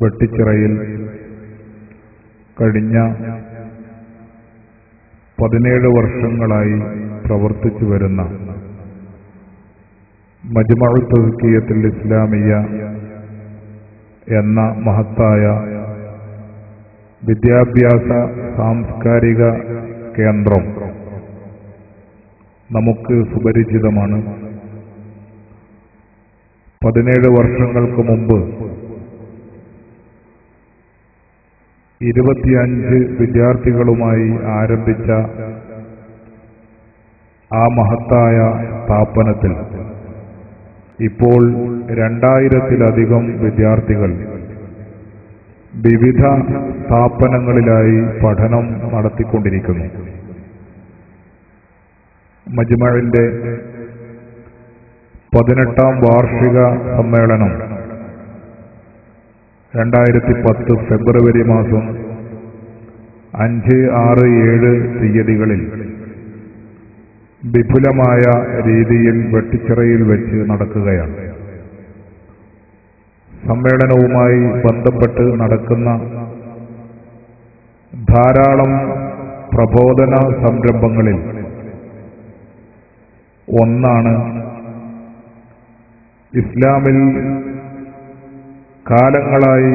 വെട്ടിച്ചിറയിൽ കഴിഞ്ഞ 17 വർഷങ്ങളായി പ്രവർത്തിച്ചു വരുന്ന മജ്മഉ തസ്കിയത്തുൽ ഇസ്ലാമിയ്യ എന്ന മഹത്തായ വിദ്യാഭ്യാസ സാംസ്കാരിക കേന്ദ്രം നമുക്ക് സുപരിചിതമാണ്. 17 വർഷങ്ങൾക്ക് മുമ്പ് 25 വിദ്യാർത്ഥികളുമായി ആരംഭിച്ച ആ മഹത്തായ സ്ഥാപനത്തിൽ ഇപ്പോൾ 2000-ലധികം വിദ്യാർത്ഥികൾ വിവിധ സ്ഥാപനങ്ങളിലായി പഠനം നടത്തിക്കൊണ്ടിരിക്കുന്നു. മജ്മഇന്റെ 18ാം വാർഷിക സമ്മേളനം 2010 ഫെബ്രുവരി മാസം 5, 6, 7 തീയതികളിൽ വിപുലമായ രീതിയിൽ വെട്ടിച്ചിറയിൽ വെച്ച് നടക്കുകയാണ്. സമ്മേളനവുമായി ബന്ധപ്പെട്ട് നടക്കുന്ന ധാരാളം പ്രബോധന സംരംഭങ്ങളിൽ ഒന്നാണ് ഇസ്ലാമിൽ കാലങ്ങളായി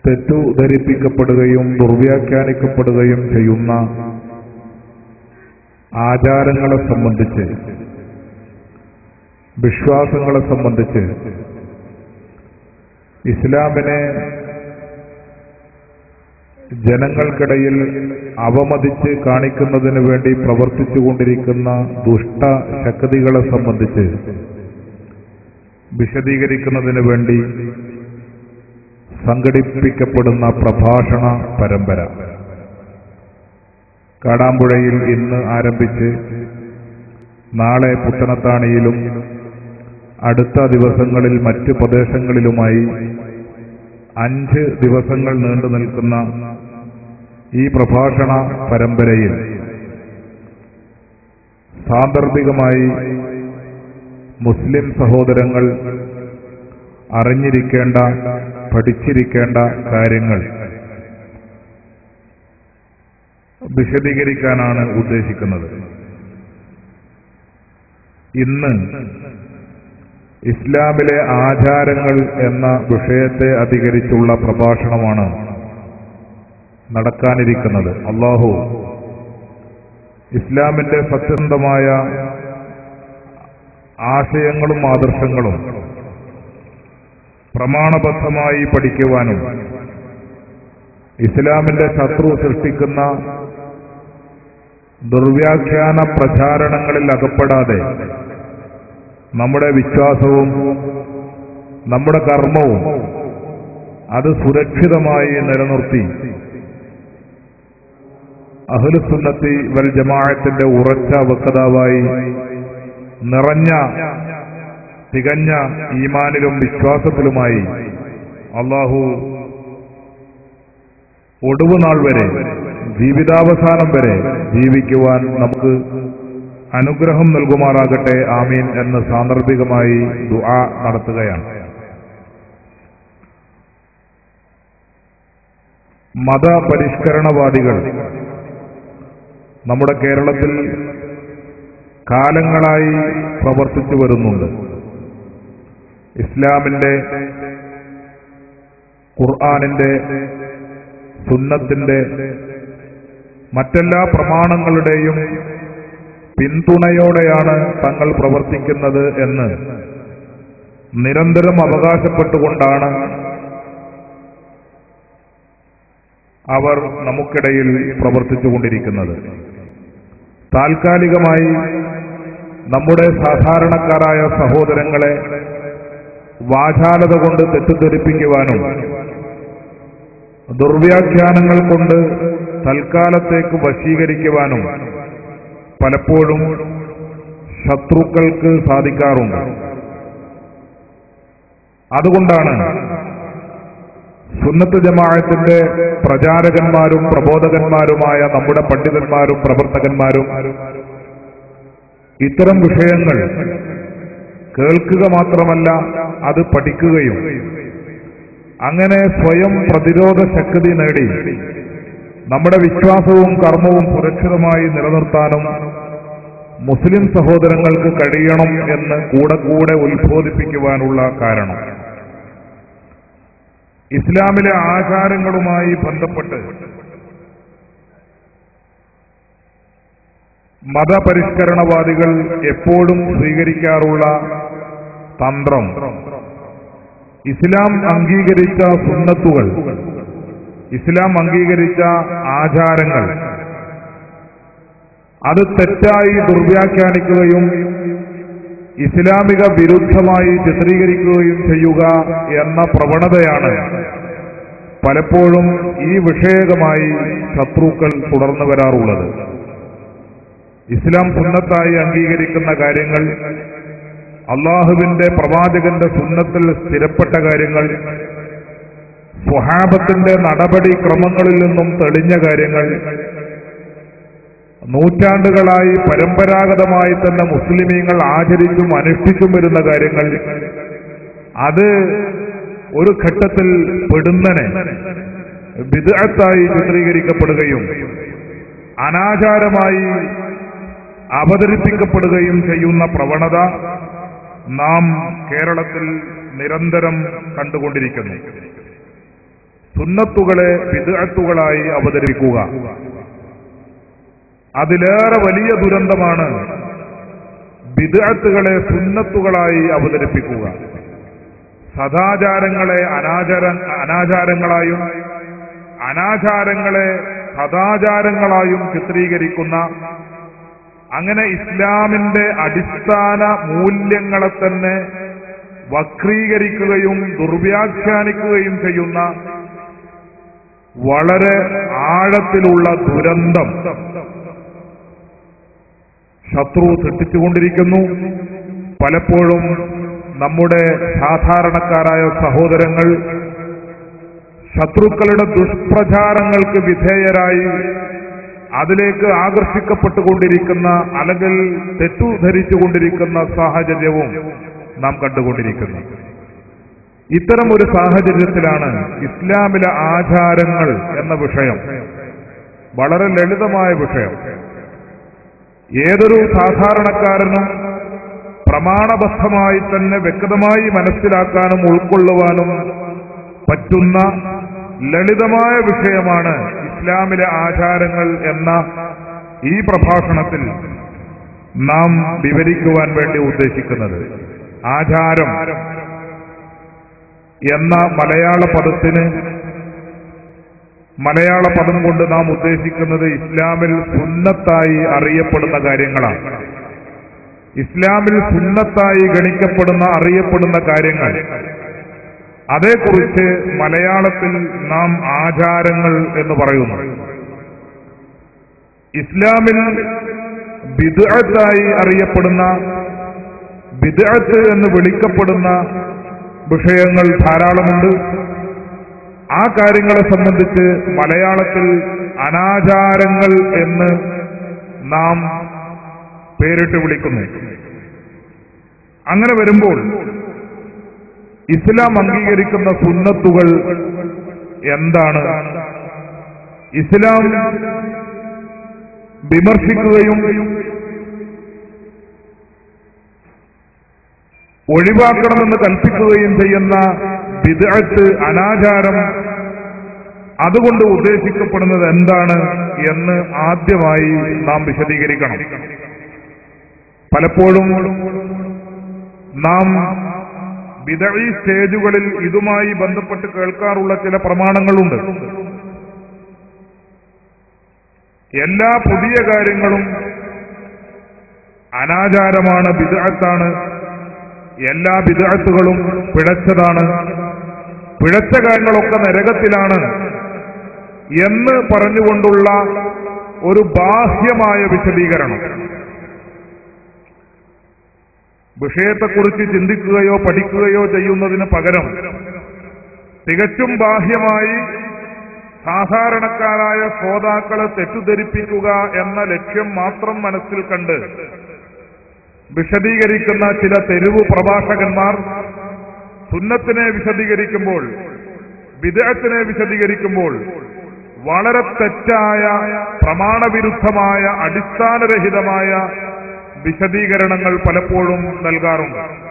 തെറ്റുധരിപ്പിക്കപ്പെടുകയും ദുർവ്യാഖ്യാനിക്കപ്പെടുകയും ചെയ്യുന്ന ആചാരങ്ങളെ സംബന്ധിച്ച്, വിശ്വാസങ്ങളെ സംബന്ധിച്ച് ഇസ്ലാമിനെ ജനങ്ങൾക്കിടയിൽ അവമതിച്ച് കാണിക്കുന്നതിന് വേണ്ടി പ്രവർത്തിച്ചുകൊണ്ടിരിക്കുന്ന ദുഷ്ടശക്തികളെ സംബന്ധിച്ച് വിശദീകരിക്കുന്നതിന് വേണ്ടി സംഘടിപ്പിക്കപ്പെടുന്ന പ്രഭാഷണ പരമ്പര കാടാമ്പുഴയിൽ ഇന്ന് ആരംഭിച്ച് നാളെ പുത്തനത്താണിയിലും അടുത്ത ദിവസങ്ങളിൽ മറ്റ് പ്രദേശങ്ങളിലുമായി 5 ദിവസങ്ങൾ നീണ്ടു നിൽക്കുന്ന ഈ പ്രഭാഷണ പരമ്പരയിൽ സാന്ദർഭികമായി മുസ്ലിം സഹോദരങ്ങൾ അറിഞ്ഞിരിക്കേണ്ട, പഠിച്ചിരിക്കേണ്ട കാര്യങ്ങൾ വിശദീകരിക്കാനാണ് ഉദ്ദേശിക്കുന്നത്. ഇന്ന് ഇസ്ലാമിലെ ആചാരങ്ങൾ എന്ന വിഷയത്തെ അധികരിച്ചുള്ള പ്രഭാഷണമാണ് നടക്കാനിരിക്കുന്നത്. അല്ലാഹു ഇസ്ലാമിന്റെ സത്യസന്ധമായ ആശയങ്ങളും ആദർശങ്ങളും പ്രമാണബദ്ധമായി പഠിക്കുവാനും ഇസ്ലാമിന്റെ ശത്രു സൃഷ്ടിക്കുന്ന ദുർവ്യാഖ്യാന പ്രചാരണങ്ങളിൽ അകപ്പെടാതെ നമ്മുടെ വിശ്വാസവും നമ്മുടെ കർമ്മവും അത് സുരക്ഷിതമായി നിലനിർത്തി അഹ്ലുസുന്നത്തി വൽ ജമാഅത്തിന്റെ ഉറച്ച വക്താവായി നിറഞ്ഞ തികഞ്ഞ ഈമാനിലും വിശ്വാസത്തിലുമായി അല്ലാഹു ഒടുവുനാൾ വരെ, ജീവിതാവസാനം വരെ ജീവിക്കുവാൻ നമുക്ക് അനുഗ്രഹം നൽകുമാറാകട്ടെ. ആമീൻ എന്ന് സാന്ദർഭികമായി ദുആ നടത്തുകയാണ്. മതപരിഷ്കരണവാദികൾ നമ്മുടെ കേരളത്തിൽ കാലങ്ങളായി പ്രവർത്തിച്ചു വരുന്നുണ്ട്. ഇസ്ലാമിന്റെ, ഖുർആനിന്റെ, സുന്നത്തിന്റെ മറ്റെല്ലാ പ്രമാണങ്ങളുടെയും പിന്തുണയോടെയാണ് തങ്ങൾ പ്രവർത്തിക്കുന്നത് എന്ന് നിരന്തരം അവകാശപ്പെട്ടുകൊണ്ടാണ് അവർ നമുക്കിടയിൽ പ്രവർത്തിച്ചുകൊണ്ടിരിക്കുന്നത്. താൽക്കാലികമായി നമ്മുടെ സാധാരണക്കാരായ സഹോദരങ്ങളെ വാചാലത കൊണ്ട് തെറ്റിദ്ധരിപ്പിക്കുവാനും ദുർവ്യാഖ്യാനങ്ങൾ കൊണ്ട് തൽക്കാലത്തേക്ക് വശീകരിക്കുവാനും പലപ്പോഴും ശത്രുക്കൾക്ക് സാധിക്കാറുണ്ട്. അതുകൊണ്ടാണ് സുന്നത്ത് ജമാഅത്തിന്റെ പ്രചാരകന്മാരും പ്രബോധകന്മാരുമായ നമ്മുടെ പണ്ഡിതന്മാരും പ്രവർത്തകന്മാരും ഇത്തരം വിഷയങ്ങൾ കേൾക്കുക മാത്രമല്ല അത് പഠിക്കുകയും അങ്ങനെ സ്വയം പ്രതിരോധ ശക്തി നേടി നമ്മുടെ വിശ്വാസവും കർമ്മവും സുരക്ഷിതമായി നിലനിർത്താനും മുസ്ലിം സഹോദരങ്ങൾക്ക് കഴിയണം എന്ന് കൂടെ ഉത്ബോധിപ്പിക്കുവാനുള്ള കാരണം ഇസ്ലാമിലെ ആചാരങ്ങളുമായി ബന്ധപ്പെട്ട് മതപരിഷ്കരണവാദികൾ എപ്പോഴും സ്വീകരിക്കാറുള്ള തന്ത്രം ഇസ്ലാം അംഗീകരിച്ച സുന്നത്തുകൾ, ഇസ്ലാം അംഗീകരിച്ച ആചാരങ്ങൾ അത് തെറ്റായി ദുർവ്യാഖ്യാനിക്കുകയും ഇസ്ലാമിക വിരുദ്ധമായി ചിത്രീകരിക്കുകയും ചെയ്യുക എന്ന പ്രവണതയാണ് പലപ്പോഴും ഈ വിഷയകമായി ശത്രുക്കൾ തുടർന്നു വരാറുള്ളത്. ഇസ്ലാം സുന്നത്തായി അംഗീകരിക്കുന്ന കാര്യങ്ങൾ, അള്ളാഹുവിന്റെ പ്രവാചകന്റെ സുന്നത്തിൽ സ്ഥിരപ്പെട്ട കാര്യങ്ങൾ, സ്വഹാബത്തിന്റെ നടപടി ക്രമങ്ങളിൽ നിന്നും തെളിഞ്ഞ കാര്യങ്ങൾ, നൂറ്റാണ്ടുകളായി പരമ്പരാഗതമായി തന്നെ മുസ്ലിമീങ്ങൾ ആചരിച്ചും അനുഷ്ഠിച്ചും വരുന്ന കാര്യങ്ങൾ, അത് ഒരു ഘട്ടത്തിൽ പെടുന്നനെ ബിദ്അത്തായി ചിത്രീകരിക്കപ്പെടുകയും അനാചാരമായി അവതരിപ്പിക്കപ്പെടുകയും ചെയ്യുന്ന പ്രവണത നാം കേരളത്തിൽ നിരന്തരം കണ്ടുകൊണ്ടിരിക്കുന്നു. സുന്നത്തുകളെ ബിദ്അത്തുകളായി അവതരിപ്പിക്കുക, അതിലേറെ വലിയ ദുരന്തമാണ് ബിദ്അത്തുകളെ സുന്നത്തുകളായി അവതരിപ്പിക്കുക. സദാചാരങ്ങളെ അനാചാരങ്ങളായും അനാചാരങ്ങളെ സദാചാരങ്ങളായും ചിത്രീകരിക്കുന്ന, അങ്ങനെ ഇസ്ലാമിന്റെ അടിസ്ഥാന മൂല്യങ്ങളെ തന്നെ വക്രീകരിക്കുകയും ദുർവ്യാഖ്യാനിക്കുകയും ചെയ്യുന്ന വളരെ ആഴത്തിലുള്ള ദുരന്തം ശത്രു സൃഷ്ടിച്ചുകൊണ്ടിരിക്കുന്നു. പലപ്പോഴും നമ്മുടെ സാധാരണക്കാരായ സഹോദരങ്ങൾ ശത്രുക്കളുടെ ദുഷ്പ്രചാരങ്ങൾക്ക് വിധേയരായി അതിലേക്ക് ആകർഷിക്കപ്പെട്ടുകൊണ്ടിരിക്കുന്ന, അല്ലെങ്കിൽ തെറ്റുധരിച്ചുകൊണ്ടിരിക്കുന്ന സാഹചര്യവും നാം കണ്ടുകൊണ്ടിരിക്കുന്നു. ഇത്തരം ഒരു സാഹചര്യത്തിലാണ് ഇസ്ലാമിലെ ആചാരങ്ങൾ എന്ന വിഷയം, വളരെ ലളിതമായ വിഷയം, ഏതൊരു സാധാരണക്കാരനും പ്രമാണബദ്ധമായി തന്നെ വ്യക്തമായി മനസ്സിലാക്കാനും ഉൾക്കൊള്ളുവാനും പറ്റുന്ന ലളിതമായ വിഷയമാണ് ഇസ്ലാമിലെ ആചാരങ്ങൾ എന്ന ഈ പ്രഭാഷണത്തിൽ നാം വിവരിക്കുവാൻ വേണ്ടി ഉദ്ദേശിക്കുന്നത്. ആചാരം എന്ന മലയാള പദം കൊണ്ട് നാം ഉദ്ദേശിക്കുന്നത് ഇസ്ലാമിൽ സുന്നത്തായി അറിയപ്പെടുന്ന കാര്യങ്ങളാണ്. ഇസ്ലാമിൽ സുന്നത്തായി ഗണിക്കപ്പെടുന്ന അറിയപ്പെടുന്ന കാര്യങ്ങൾ, അതേക്കുറിച്ച് മലയാളത്തിൽ നാം ആചാരങ്ങൾ എന്ന് പറയുന്നു. ഇസ്ലാമിൽ ബിദ്അത്തായി അറിയപ്പെടുന്ന, ബിദ്അത്ത് എന്ന് വിളിക്കപ്പെടുന്ന വിഷയങ്ങൾ ധാരാളമുണ്ട്. ആ കാര്യങ്ങളെ സംബന്ധിച്ച് മലയാളത്തിൽ അനാചാരങ്ങൾ എന്ന് നാം പേരിട്ട് വിളിക്കുന്നു. അങ്ങനെ വരുമ്പോൾ ഇസ്ലാം അംഗീകരിക്കുന്ന സുന്നത്തുകൾ എന്താണ്? ഇസ്ലാം വിമർശിക്കുകയും ഒഴിവാക്കണമെന്ന് കൽപ്പിക്കുകയും ചെയ്യുന്ന ബിദ്അത്ത്, അനാചാരം, അതുകൊണ്ട് ഉദ്ദേശിക്കപ്പെടുന്നത് എന്താണ് എന്ന് ആദ്യമായി നാം വിശദീകരിക്കണം. പലപ്പോഴും നാം ബിദ്അഈ സ്റ്റേജുകളിൽ ഇതുമായി ബന്ധപ്പെട്ട് കേൾക്കാറുള്ള ചില പ്രമാണങ്ങളുണ്ട്. എല്ലാ പുതിയ കാര്യങ്ങളും അനാചാരമാണ്, ബിദ്അത്താണ്, എല്ലാ ബിദ്അത്തുകളും പിഴച്ചതാണ്, പിഴച്ച കാര്യങ്ങളൊക്കെ നരകത്തിലാണ് എന്ന് പറഞ്ഞുകൊണ്ടുള്ള ഒരു ബാഹ്യമായ വിശദീകരണം. വിഷയത്തെക്കുറിച്ച് ചിന്തിക്കുകയോ പഠിക്കുകയോ ചെയ്യുന്നതിന് പകരം തികച്ചും ബാഹ്യമായി സാധാരണക്കാരായ ശ്രോതാക്കളെ തെറ്റിദ്ധരിപ്പിക്കുക എന്ന ലക്ഷ്യം മാത്രം മനസ്സിൽ കണ്ട് വിശദീകരിക്കുന്ന ചില തെരുവു പ്രഭാഷകന്മാർ സുന്നത്തിനെ വിശദീകരിക്കുമ്പോൾ ബിദ്അത്തിനെ വിശദീകരിക്കുമ്പോൾ വളരെ തെറ്റായ, പ്രമാണവിരുദ്ധമായ, അടിസ്ഥാനരഹിതമായ വിശദീകരണങ്ങൾ പലപ്പോഴും നൽകാറുണ്ട്.